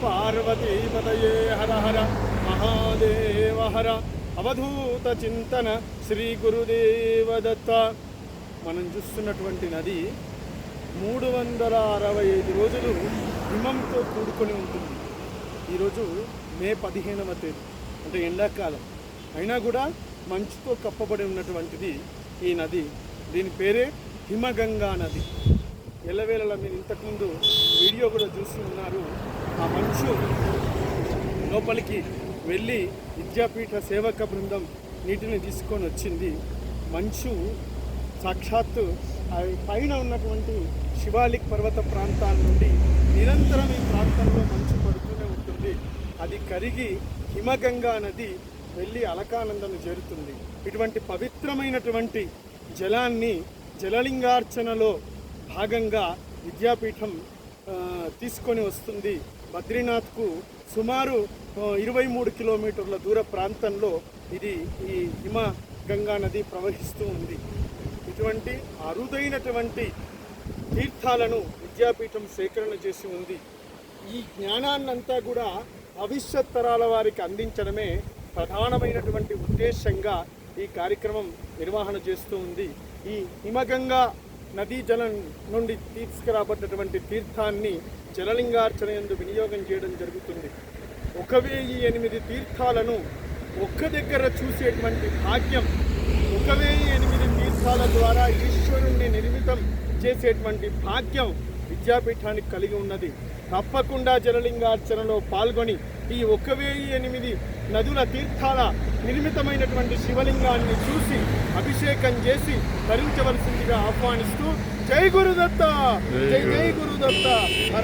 పార్వతీపతయే హర హర మహాదేవ హర అవధూత చింతన శ్రీ గురుదేవ దత్త. మనం చూస్తున్నటువంటి నది 365 రోజులు హిమంతో కూడుకొని ఉంటుంది. ఈరోజు మే 15వ తేదీ, అంటే ఎండాకాలం అయినా కూడా మంచుతో కప్పబడి ఉన్నటువంటిది ఈ నది. దీని పేరే హిమగంగా నది. ఎల్లవేళలా మీరు ఇంతకుముందు వీడియో కూడా చూసి ఉన్నారు. ఆ మంచు లోపలికి వెళ్ళి విద్యాపీఠ సేవక బృందం నీటిని తీసుకొని వచ్చింది. మంచు సాక్షాత్తు పైన ఉన్నటువంటి శివాలిక్ పర్వత ప్రాంతాల నుండి నిరంతరం ఈ ప్రాంతంలో మంచు పడుతూనే ఉంటుంది. అది కరిగి హిమగంగా నది వెళ్ళి అలకానందను చేరుతుంది. ఇటువంటి పవిత్రమైనటువంటి జలాన్ని జలలింగార్చనలో భాగంగా విద్యాపీఠం తీసుకొని వస్తుంది. బద్రీనాథ్కు సుమారు 23 కిలోమీటర్ల దూర ప్రాంతంలో ఈ హిమగంగా నది ప్రవహిస్తూ ఉంది. ఇటువంటి అరుదైనటువంటి తీర్థాలను విద్యాపీఠం సేకరణ చేసి ఉంది. ఈ జ్ఞానాన్నంతా కూడా భవిష్యత్ తరాల వారికి అందించడమే ప్రధానమైనటువంటి ఉద్దేశంగా ఈ కార్యక్రమం నిర్వహణ చేస్తూ ఉంది. ఈ హిమగంగా నదీ జలం నుండి తీసుకురాబడ్డటువంటి తీర్థాన్ని జలలింగార్చన యందు వినియోగం చేయడం జరుగుతుంది. 1008 తీర్థాలను ఒక్క దగ్గర చూసేటువంటి భాగ్యం, 1008 తీర్థాల ద్వారా ఈశ్వరుణ్ణి నిర్మితం చేసేటువంటి భాగ్యం విద్యాపీఠానికి కలిగి ఉన్నది. తప్పకుండా జలలింగార్చనలో పాల్గొని ఈ 1008 నదుల తీర్థాల నిర్మితమైనటువంటి శివలింగాన్ని చూసి అభిషేకం చేసి ధరించవలసిందిగా ఆహ్వానిస్తూ జై గురుదత్త, జై జై గురుదత్త.